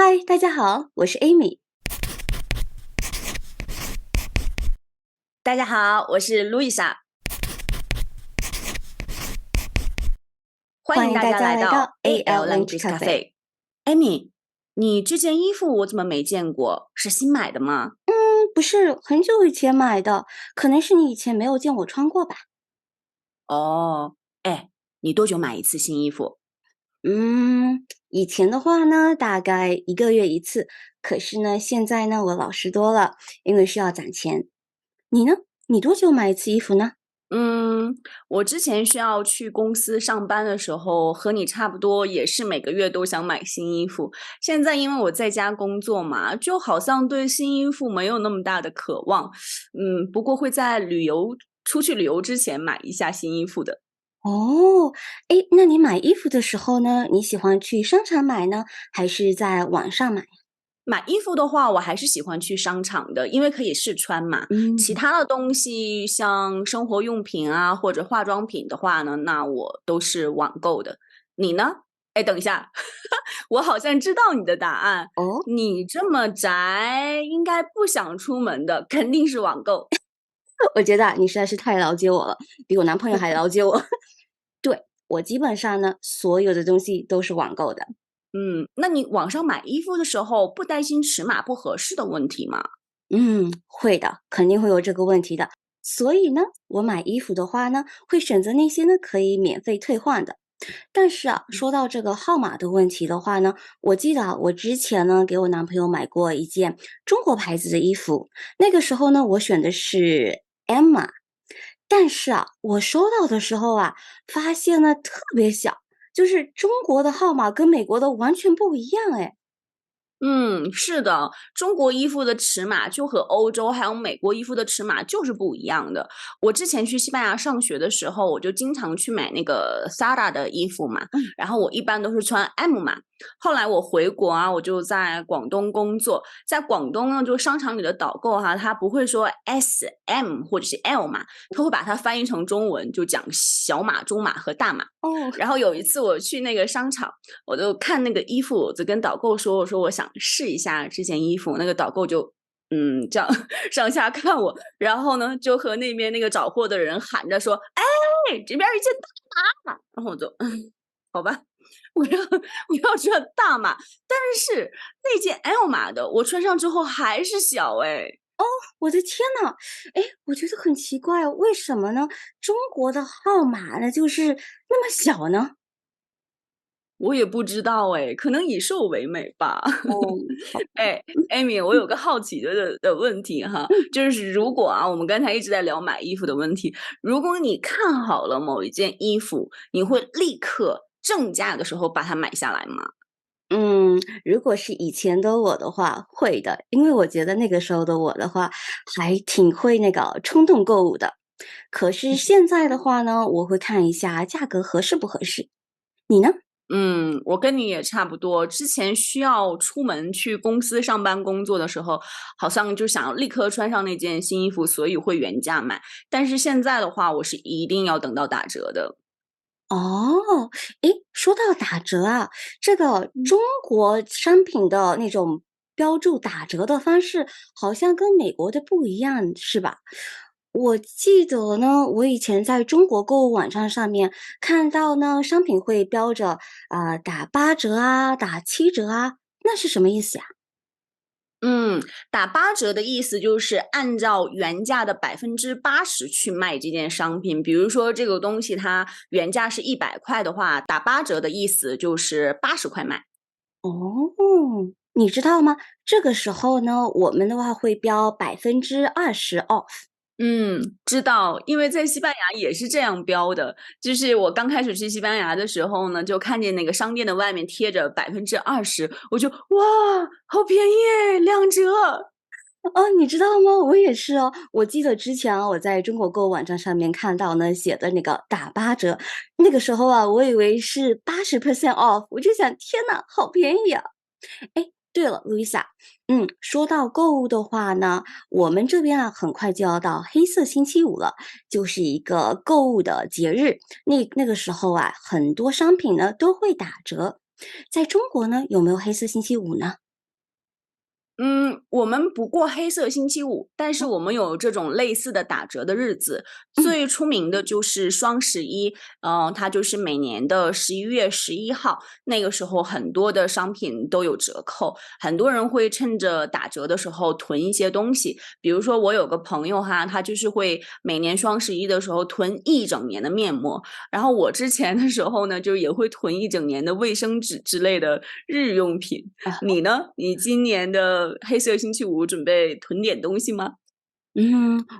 嗨，大家好，我是 Amy。大家好，我是路易莎，欢迎欢迎大大家来家来到 到 AL AL Language Language Cafe。Cafe。Amy，你这件衣服我怎么没见过？是新买的吗？不是很久以前买的，可能是你以前没有见我穿过吧。哦，哎，你多久买一次新衣服？以前的话呢，大概1个月一次，可是呢，现在呢，我老实多了，因为需要攒钱。你呢？你多久买一次衣服呢？嗯，我之前需要去公司上班的时候，和你差不多，也是每个月都想买新衣服。现在因为我在家工作嘛，就好像对新衣服没有那么大的渴望。不过会在出去旅游之前买一下新衣服的。哦，诶，那你买衣服的时候呢，你喜欢去商场买呢，还是在网上买？买衣服的话，我还是喜欢去商场的，因为可以试穿嘛。其嗯。他的东西，像生活用品啊，或者化妆品的话呢，那我都是网购的。你呢？哎，等一下，我好像知道你的答案。哦。你这么宅，应该不想出门的，肯定是网购。我觉得啊，你实在是太了解我了，比我男朋友还了解我。对，我基本上呢，所有的东西都是网购的。那你网上买衣服的时候，不担心尺码不合适的问题吗？会的，肯定会有这个问题的。所以呢，我买衣服的话呢，会选择那些呢可以免费退换的。但是啊，说到这个号码的问题的话呢，我记得啊，我之前呢给我男朋友买过一件中国牌子的衣服，那个时候呢，我选的是 M 码，但是啊，我收到的时候啊，发现呢特别小，就是中国的号码跟美国的完全不一样哎。是的，中国衣服的尺码就和欧洲还有美国衣服的尺码就是不一样的。我之前去西班牙上学的时候，我就经常去买那个 Zara 的衣服嘛，嗯。然后我一般都是穿 M 码。后来我回国啊，我就在广东工作，在广东呢，就商场里的导购哈，他不会说 S、M 或者是 L 码，他会把它翻译成中文，就讲小码、中码和大码。哦。然后有一次我去那个商场。我就看那个衣服，我就跟导购说，我说我想试一下这件衣服，那个导购就这样上下看我，然后呢就和那边那个找货的人喊着说，哎，这边一件大码，然后我就好吧，我要这大码，但是那件 L 码的我穿上之后还是小哎。我的天呐，哎，我觉得很奇怪哦，为什么呢？中国的号码呢，就是那么小呢？我也不知道哎，可能以瘦为美吧。哦。好。哎，Amy，我有个好奇的问题哈，嗯。就是如果啊，我们刚才一直在聊买衣服的问题，如果你看好了某一件衣服，你会立刻正价的时候把它买下来吗？如果是以前的我的话，会的，因为我觉得那个时候的我的话，还挺会那个冲动购物的。可是现在的话呢，我会看一下价格合适不合适。你呢？我跟你也差不多。之前需要出门去公司上班工作的时候，好像就想要立刻穿上那件新衣服，所以会原价买。但是现在的话，我是一定要等到打折的。哦。诶，说到打折啊，这个中国商品的那种标注打折的方式，好像跟美国的不一样，是吧？我记得呢，我以前在中国购物网站上面看到呢，商品会标着打8折啊，打7折啊，那是什么意思呀？嗯，打8折的意思就是按照原价的80%去卖这件商品。比如说这个东西它原价是100块的话，打8折的意思就是80块卖。哦，你知道吗？这个时候呢，我们的话会标20%off。知道，因为在西班牙也是这样标的。就是我刚开始去西班牙的时候呢，就看见那个商店的外面贴着20%，我就哇，好便宜诶2折。哦，你知道吗？我也是哦。我记得之前啊，我在中国购物网站上面看到呢，写的那个打8折，那个时候啊，我以为是80% off，我就想，天呐，好便宜啊！哎，对了，路易莎，说到购物的话呢，我们这边啊，很快就要到黑色星期五了，就是一个购物的节日。那个时候啊，很多商品呢都会打折。在中国呢，有没有黑色星期五呢？我们不过黑色星期五，但是我们有这种类似的打折的日子。嗯最出名的就是双十一，它就是每年的11月11号，那个时候很多的商品都有折扣，很多人会趁着打折的时候囤一些东西。比如说我有个朋友哈，他就是会每年双十一的时候囤一整年的面膜，然后我之前的时候呢，就也会囤一整年的卫生纸之类的日用品。啊。你呢？你今年的黑色星期五准备囤点东西吗？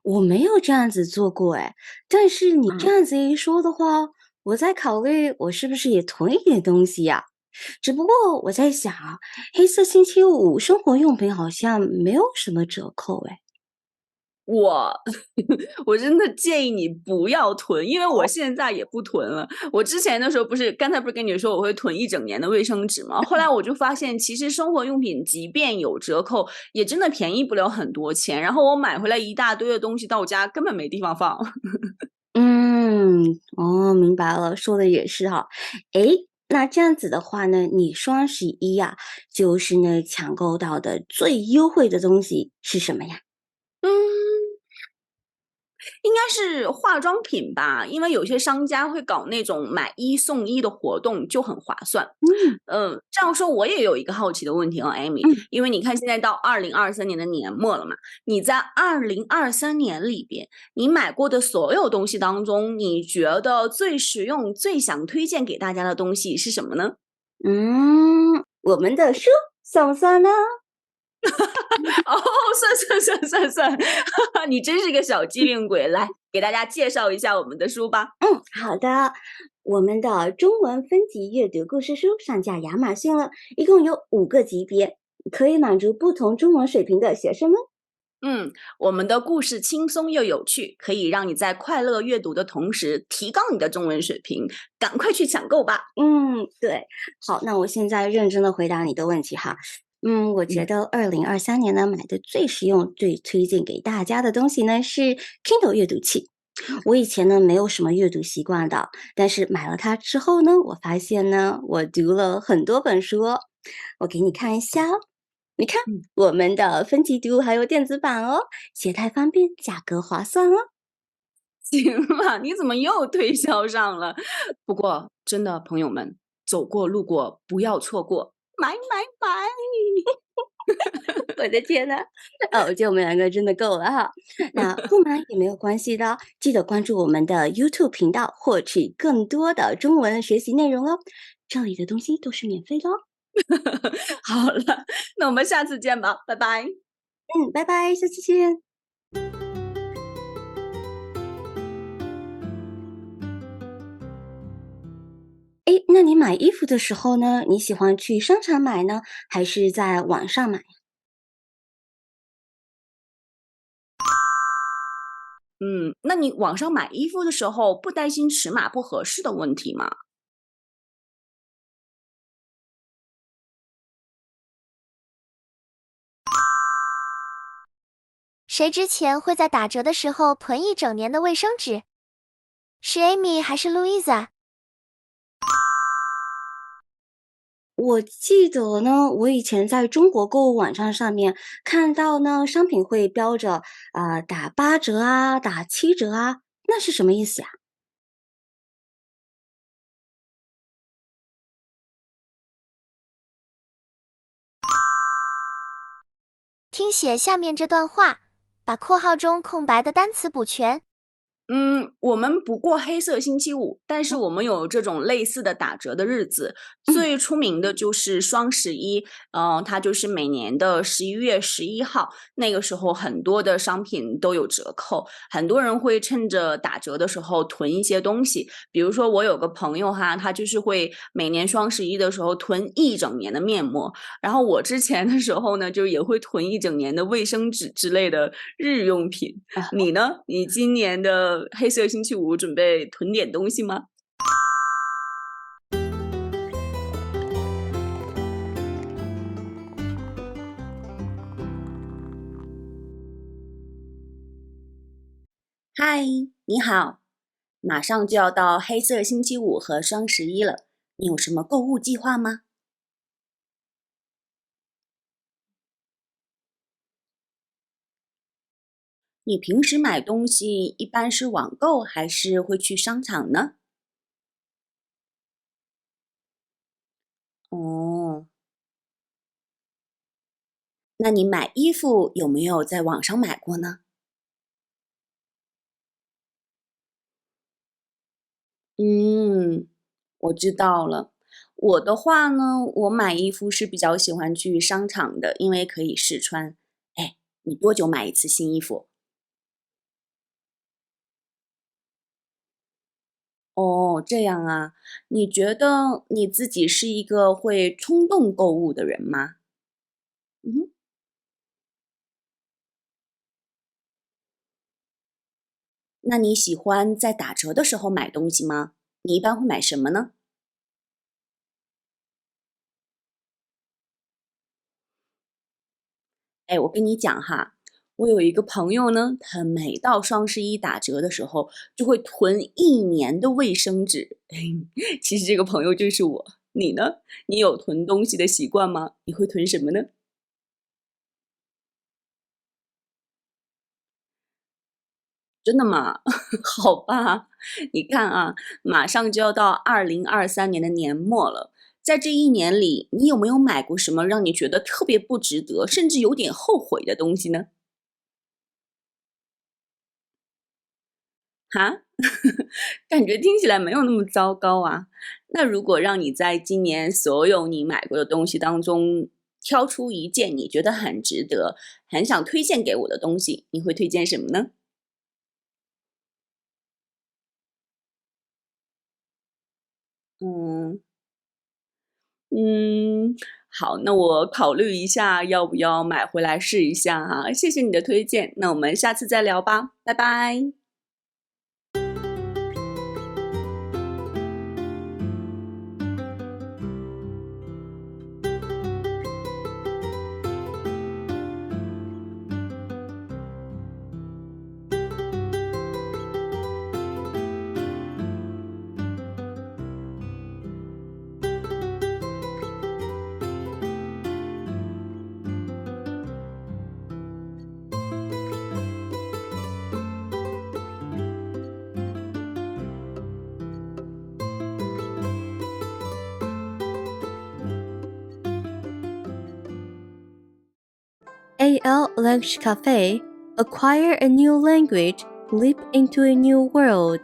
我没有这样子做过哎，但是你这嗯。样子一说的话，我在考虑我是不是也囤一点东西呀？只不过我在想啊，黑色星期五生活用品好像没有什么折扣哎。我我真的建议你不要囤，因为我哦。现在也不囤了。我之前的时候刚才不是跟你说我会囤一整年的卫生纸吗？后来我就发现，其实生活用品即便有折扣，也真的便宜不了很多钱。然后我买回来一大堆的东西到家，根本没地方放。嗯，哦，明白了，说的也是哈。诶，那这样子的话呢，你双十一呀，就是呢抢购到的最优惠的东西是什么呀？嗯。应该是化妆品吧，因为有些商家会搞那种买一送一的活动，就很划算。嗯这样说我也有一个好奇的问题啊，Amy，嗯。因为你看现在到2023年的年末了嘛，你在2023年里边，你买过的所有东西当中，你觉得最实用、最想推荐给大家的东西是什么呢？我们的书算不算呢？哦，算，你真是个小机灵鬼，来给大家介绍一下我们的书吧。好的，我们的中文分级阅读故事书上架亚马逊了，一共有5个级别，可以满足不同中文水平的学生们。我们的故事轻松又有趣，可以让你在快乐阅读的同时提高你的中文水平，赶快去抢购吧。对，好，那我现在认真的回答你的问题哈。我觉嗯得2023年呢，买的最实用、最推荐给大家的东西呢是 Kindle 阅读器。我以前呢没有什么阅读习惯的，但是买了它之后呢，我发现呢，我读了很多本书哦。我给你看一下哦，你看嗯，我们的分级读还有电子版哦，携带方便，价格划算哦。行了，你怎么又推销上了？不过真的，朋友们，走过路过不要错过，买！我的天呐，我觉得我们两个真的够了哈。那不买也没有关系的，记得关注我们的 YouTube 频道，获取更多的中文学习内容哦。这里的东西都是免费的哦。好了，那我们下次见吧，拜拜。拜拜，下期见。诶，那你买衣服的时候呢，你喜欢去商场买呢，还是在网上买？那你网上买衣服的时候，不担心尺码不合适的问题吗？谁之前会在打折的时候囤一整年的卫生纸？是 Amy 还是 Louisa？我记得呢，我以前在中国购物网站上面看到呢，商品会标着打8折啊，打7折啊，那是什么意思呀？听写下面这段话，把括号中空白的单词补全。我们不过黑色星期五，但是我们有这种类似的打折的日子。嗯最出名的就是双十一，它就是每年的11月11号，那个时候很多的商品都有折扣，很多人会趁着打折的时候囤一些东西。比如说我有个朋友哈，他就是会每年双十一的时候囤一整年的面膜，然后我之前的时候呢，就也会囤一整年的卫生纸之类的日用品。啊。你呢？你今年的黑色星期五准备囤点东西吗？嗨，你好，马上就要到黑色星期五和双十一了，你有什么购物计划吗？你平时买东西一般是网购还是会去商场呢？哦，那你买衣服有没有在网上买过呢？嗯，我知道了。我的话呢，我买衣服是比较喜欢去商场的，因为可以试穿。哎，你多久买一次新衣服？哦，这样啊。你觉得你自己是一个会冲动购物的人吗？嗯哼，那你喜欢在打折的时候买东西吗？你一般会买什么呢？哎，我跟你讲哈，我有一个朋友呢，他每到双十一打折的时候，就会囤1年的卫生纸。其实这个朋友就是我，你呢？你有囤东西的习惯吗？你会囤什么呢？真的吗？好吧，你看啊，马上就要到2023年的年末了，在这一年里，你有没有买过什么让你觉得特别不值得，甚至有点后悔的东西呢？哈？感觉听起来没有那么糟糕啊。那如果让你在今年所有你买过的东西当中，挑出一件你觉得很值得、很想推荐给我的东西，你会推荐什么呢？嗯嗯，好，那我考虑一下要不要买回来试一下哈。谢谢你的推荐，那我们下次再聊吧，拜拜。AL Language Cafe. Acquire a new language, leap into a new world.